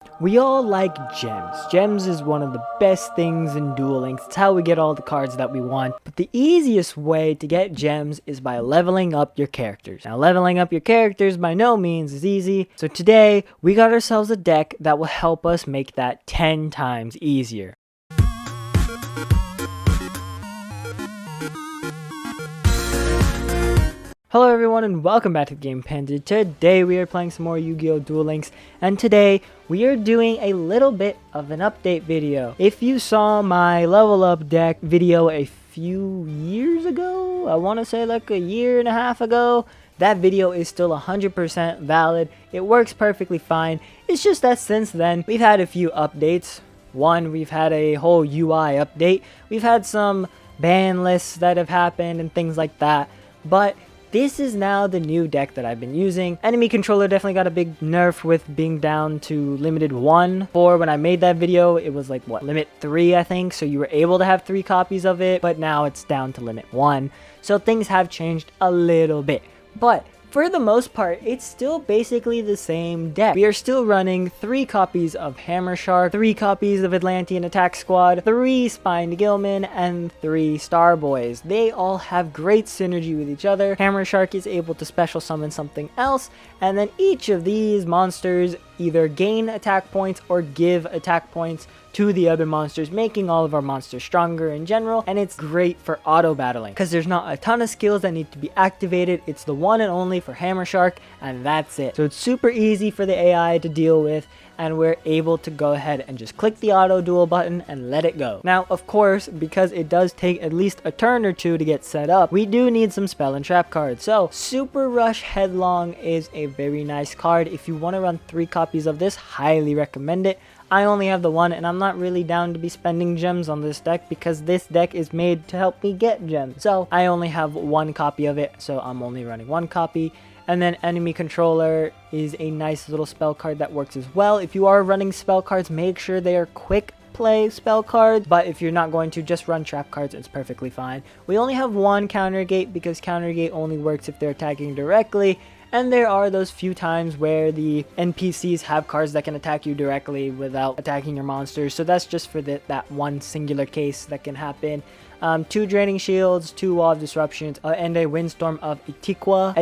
We all like gems. Gems is one of the best things in Duel Links. It's how we get all the cards that we want. But the easiest way to get gems is by leveling up your characters. Now, leveling up your characters by no means is easy. So today, we got ourselves a deck that will help us make that 10 times easier. Hello everyone and welcome back to Game Panda. Today we are playing some more Yu-Gi-Oh! Duel Links, and today we are doing a little bit of an update video. If you saw my level up deck video a few years ago, I want to say like a year and a half ago, that video is still 100% valid. It works perfectly fine. It's just that since then we've had a few updates. One, we've had a whole UI update. We've had some ban lists that have happened and things like that, but this is now the new deck that I've been using. Enemy controller definitely got a big nerf with being down to limited 1. For when I made that video, it was like, what, limit 3, I think? So you were able to have 3 copies of it, but now it's down to limit 1. So things have changed a little bit. But for the most part, it's still basically the same deck. We are still running 3 copies of Hammer Shark, 3 copies of Atlantean Attack Squad, 3 Spined Gilman, and 3 Starboys. They all have great synergy with each other. Hammer Shark is able to special summon something else, and then each of these monsters either gain attack points or give attack points to the other monsters, making all of our monsters stronger in general. And it's great for auto battling because there's not a ton of skills that need to be activated. It's the one and only for Hammer Shark, and that's it. So it's super easy for the AI to deal with, and we're able to go ahead and just click the auto duel button and let it go. Now, of course, because it does take at least a turn or two to get set up, we do need some spell and trap cards. So Super Rush Headlong is a very nice card. If you want to run 3 copies of this, highly recommend it. I only have the 1, and I'm not really down to be spending gems on this deck because this deck is made to help me get gems. So I only have 1 copy of it, so I'm only running 1 copy. And then Enemy Controller is a nice little spell card that works as well. If you are running spell cards, make sure they are quick play spell cards, but if you're not going to, just run trap cards. It's perfectly fine. We only have 1 counter gate because counter gate only works if they're attacking directly. And there are those few times where the NPCs have cards that can attack you directly without attacking your monsters. So that's just for that one singular case that can happen. 2 Draining Shields, 2 Wall of Disruptions, and a Windstorm of Etiqua.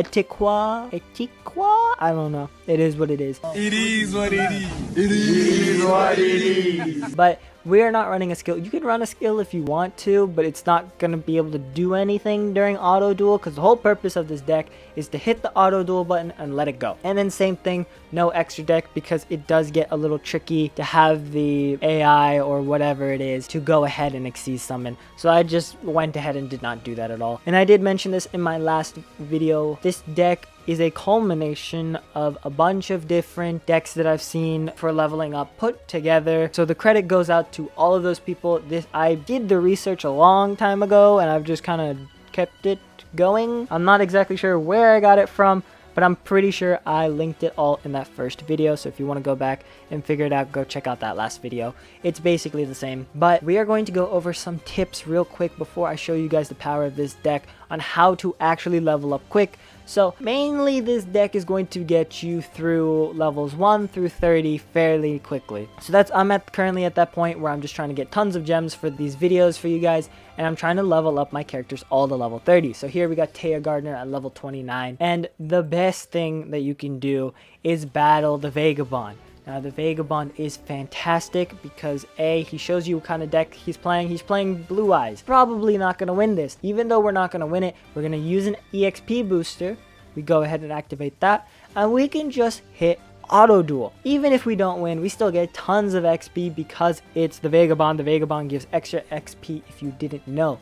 I don't know. It is what it is. It is what it is. It is what it is. But we're not running a skill. You can run a skill if you want to, but it's not going to be able to do anything during auto duel because the whole purpose of this deck is to hit the auto duel button and let it go. And then same thing, no extra deck because it does get a little tricky to have the AI or whatever it is to go ahead and Xyz summon. So I just went ahead and did not do that at all. And I did mention this in my last video. This deck is a culmination of a bunch of different decks that I've seen for leveling up put together. So the credit goes out to all of those people. I did the research a long time ago and I've just kind of kept it going. I'm not exactly sure where I got it from, but I'm pretty sure I linked it all in that first video. So if you want to go back and figure it out, go check out that last video. It's basically the same, but we are going to go over some tips real quick before I show you guys the power of this deck on how to actually level up quick. So mainly this deck is going to get you through levels 1 through 30 fairly quickly. So I'm currently at that point where I'm just trying to get tons of gems for these videos for you guys, and I'm trying to level up my characters all to level 30. So here we got Taya Gardner at level 29, and the best thing that you can do is battle the Vagabond. Now the Vagabond is fantastic because A, he shows you what kind of deck he's playing. He's playing Blue Eyes. Probably not going to win this. Even though we're not going to win it, we're going to use an EXP booster. We go ahead and activate that, and we can just hit auto duel. Even if we don't win, we still get tons of XP because it's the Vagabond. The Vagabond gives extra XP if you didn't know.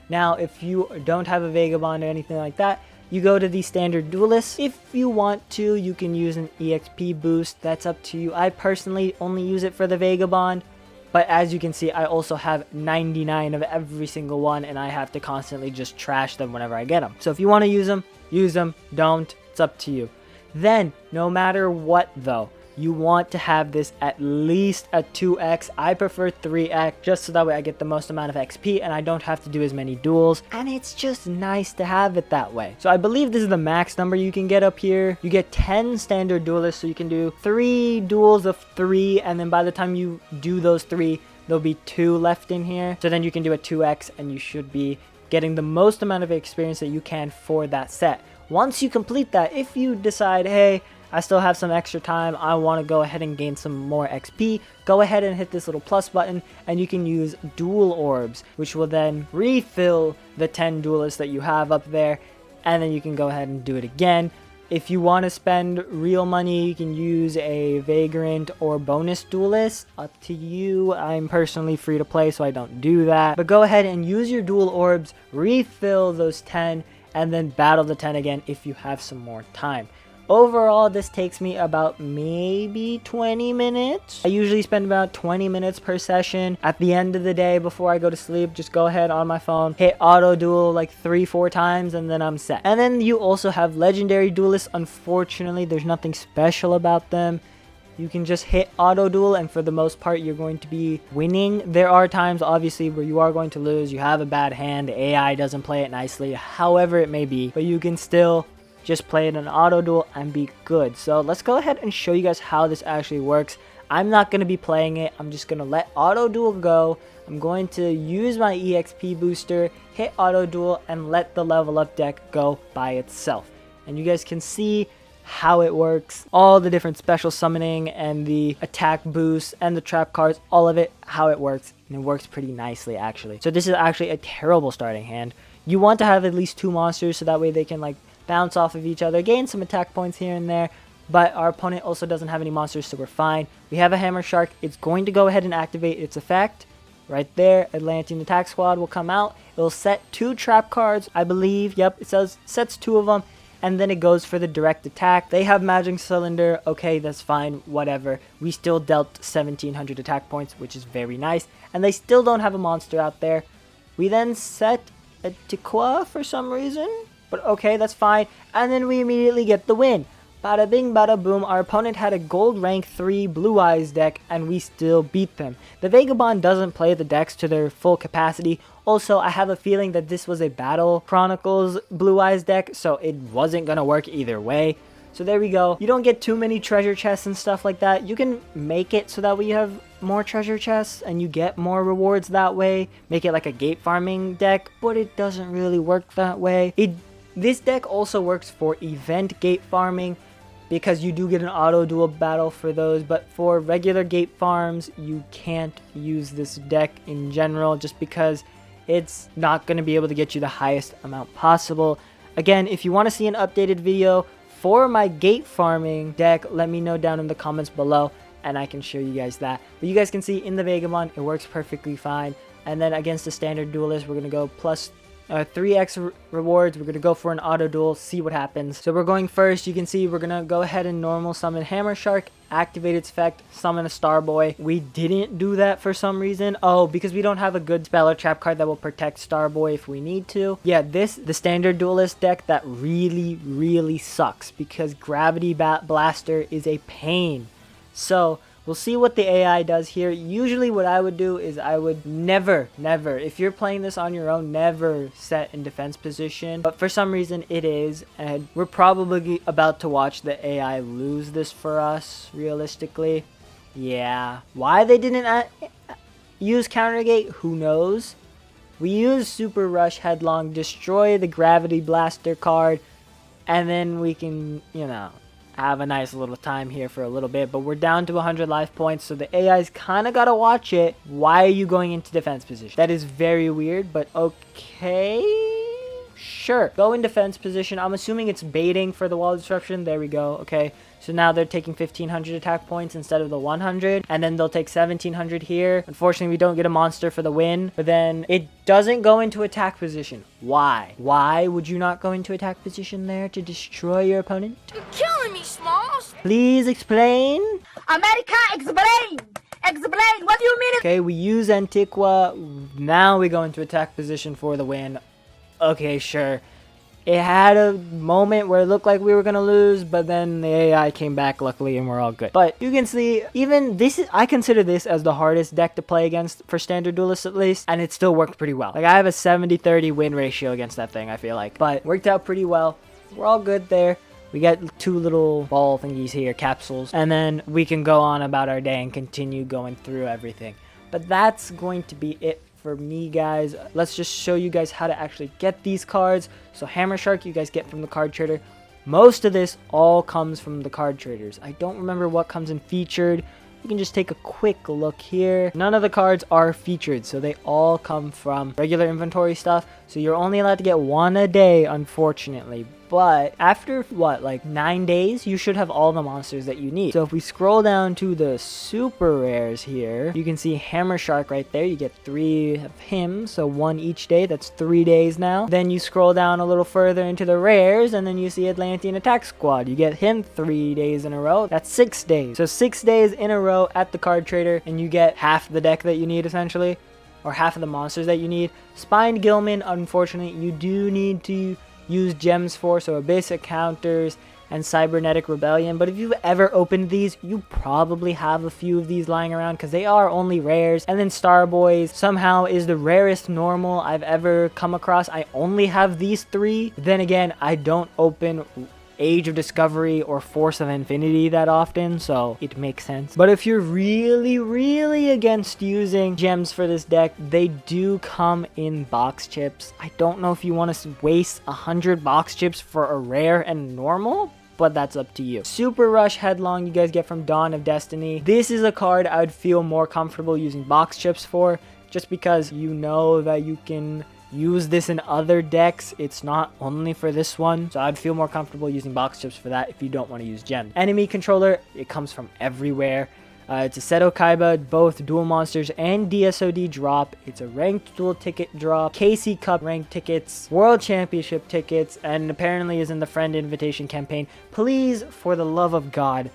Now, if you don't have a Vagabond or anything like that, you go to the standard duelists. If you want to, you can use an EXP boost. That's up to you. I personally only use it for the Vagabond, but as you can see, I also have 99 of every single one, and I have to constantly just trash them whenever I get them. So if you want to use them, use them. Don't. It's up to you. Then, no matter what though, you want to have this at least a 2x. I prefer 3x just so that way I get the most amount of XP and I don't have to do as many duels, and it's just nice to have it that way. So I believe this is the max number you can get up here. You get 10 standard duelists, so you can do 3 duels of 3, and then by the time you do those 3, there'll be 2 left in here. So then you can do a 2x and you should be getting the most amount of experience that you can for that set. Once you complete that, if you decide, hey, I still have some extra time, I want to go ahead and gain some more XP, go ahead and hit this little plus button and you can use duel orbs, which will then refill the 10 duelists that you have up there, and then you can go ahead and do it again. If you want to spend real money, you can use a vagrant or bonus duelist. Up to you. I'm personally free to play, so I don't do that. But go ahead and use your duel orbs, refill those 10, and then battle the 10 again if you have some more time. Overall, this takes me about maybe 20 minutes. I usually spend about 20 minutes per session. At the end of the day, before I go to sleep, just go ahead on my phone, hit auto duel like 3-4 times, and then I'm set. And then you also have legendary duelists. Unfortunately, there's nothing special about them. You can just hit auto duel, and for the most part, you're going to be winning. There are times, obviously, where you are going to lose. You have a bad hand. AI doesn't play it nicely, however it may be. But you can still just play it in auto duel and be good. So let's go ahead and show you guys how this actually works. I'm not going to be playing it. I'm just going to let auto duel go. I'm going to use my EXP booster, hit auto duel, and let the level up deck go by itself. And you guys can see how it works, all the different special summoning and the attack boosts and the trap cards, all of it, how it works, and it works pretty nicely actually. So this is actually a terrible starting hand. You want to have at least 2 monsters so that way they can like bounce off of each other, gain some attack points here and there, but our opponent also doesn't have any monsters, so we're fine. We have a hammer shark. It's going to go ahead and activate its effect right there. Atlantean attack squad will come out. It'll set 2 trap cards, I believe. Yep, it says sets 2 of them, and then it goes for the direct attack. They have magic cylinder. Okay, that's fine, whatever. We still dealt 1700 attack points, which is very nice, and they still don't have a monster out there. We then set a Tiqua for some reason, but okay, that's fine. And then we immediately get the win. Bada bing, bada boom. Our opponent had a gold rank 3 Blue Eyes deck, and we still beat them. The Vagabond doesn't play the decks to their full capacity. Also, I have a feeling that this was a Battle Chronicles Blue Eyes deck, so it wasn't gonna work either way. So there we go. You don't get too many treasure chests and stuff like that. You can make it so that way you have more treasure chests and you get more rewards that way. Make it like a gate farming deck, but it doesn't really work that way. This deck also works for event gate farming because you do get an auto duel battle for those, but for regular gate farms, you can't use this deck in general just because it's not going to be able to get you the highest amount possible. Again, if you want to see an updated video for my gate farming deck, let me know down in the comments below and I can show you guys that. But you guys can see in the Vagabond, it works perfectly fine. And then against the standard duelist, we're going to go plus 3x rewards. We're going to go for an auto duel, see what happens. So we're going first. You can see we're going to go ahead and normal summon Hammer Shark, activate its effect, summon a Starboy. We didn't do that for some reason. Oh, because we don't have a good spell or trap card that will protect Starboy if we need to. Yeah, the standard duelist deck, that really sucks because Gravity Blaster is a pain. So we'll see what the AI does here. Usually what I would do is I would never, if you're playing this on your own, never set in defense position. But for some reason it is, and we're probably about to watch the AI lose this for us, realistically. Yeah. Why they didn't use Countergate, who knows? We use Super Rush Headlong, destroy the Gravity Blaster card, and then we can, you know, have a nice little time here for a little bit. But we're down to 100 life points, so the AI's kind of got to watch it. Why are you going into defense position? That is very weird, but okay. Sure. Go in defense position. I'm assuming it's baiting for the wall disruption. There we go. Okay. So now they're taking 1500 attack points instead of the 100. And then they'll take 1700 here. Unfortunately, we don't get a monster for the win. But then it doesn't go into attack position. Why? Why would you not go into attack position there to destroy your opponent? You're killing me, Smalls. Please explain. America, explain. Explain. What do you mean? Okay, we use Antiqua. Now we go into attack position for the win. Okay, sure. It had a moment where it looked like we were going to lose, but then the AI came back luckily and we're all good. But you can see, even this, I consider this as the hardest deck to play against for standard duelists at least, and it still worked pretty well. Like, I have a 70-30 win ratio against that thing, I feel like. But worked out pretty well. We're all good there. We got 2 little ball thingies here, capsules, and then we can go on about our day and continue going through everything. But that's going to be it for me, guys. Let's just show you guys how to actually get these cards. So Hammer Shark you guys get from the card trader. Most of this all comes from the card traders. I don't remember what comes in featured. You can just take a quick look here. None of the cards are featured, so they all come from regular inventory stuff. So you're only allowed to get 1 a day, unfortunately. But after, what, like 9 days, you should have all the monsters that you need. So if we scroll down to the super rares here, you can see Hammer Shark right there. You get 3 of him, so 1 each day. That's 3 days now. Then you scroll down a little further into the rares, and then you see Atlantean Attack Squad. You get him 3 days in a row. That's 6 days. So 6 days in a row at the card trader, and you get half the deck that you need, essentially, or half of the monsters that you need. Spined Gilman, unfortunately, you do need to use gems for, so basic counters and cybernetic rebellion. But if you've ever opened these, you probably have a few of these lying around because they are only rares. And then Starboys somehow is the rarest normal I've ever come across. I only have these 3. Then again, I don't open Age of Discovery or Force of Infinity that often, so it makes sense. But if you're really against using gems for this deck, they do come in box chips. I don't know if you want to waste 100 box chips for a rare and normal, but that's up to you. Super Rush Headlong you guys get from Dawn of Destiny. This is a card I would feel more comfortable using box chips for, just because you know that you can use this in other decks. It's not only for this one, so I'd feel more comfortable using box chips for that if you don't want to use gems. Enemy Controller, it comes from everywhere. It's a Seto Kaiba, both dual monsters and DSOD drop. It's a ranked dual ticket drop, KC Cup ranked tickets, World Championship tickets, and apparently is in the Friend Invitation campaign. Please, for the love of God,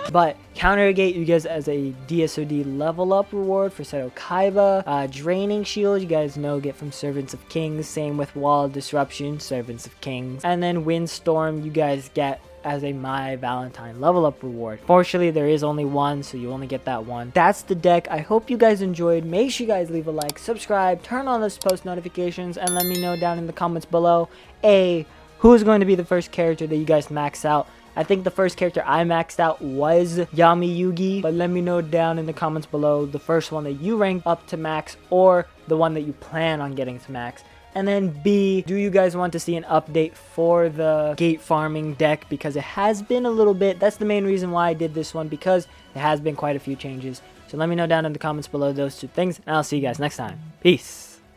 but Countergate you guys as a DSOD level up reward for Seto Kaiba. Draining Shield you guys know get from Servants of Kings. Same with Wall of Disruption, Servants of Kings. And then Windstorm you guys get as a My Valentine level up reward. Fortunately, there is only one, so you only get that one. That's the deck. I hope you guys enjoyed. Make sure you guys leave a like, subscribe, turn on those post notifications, and let me know down in the comments below, who is going to be the first character that you guys max out. I think the first character I maxed out was Yami Yugi, but let me know down in the comments below the first one that you ranked up to max or the one that you plan on getting to max. And then B, do you guys want to see an update for the gate farming deck? Because it has been a little bit. That's the main reason why I did this one, because it has been quite a few changes. So let me know down in the comments below those 2 things, and I'll see you guys next time. Peace.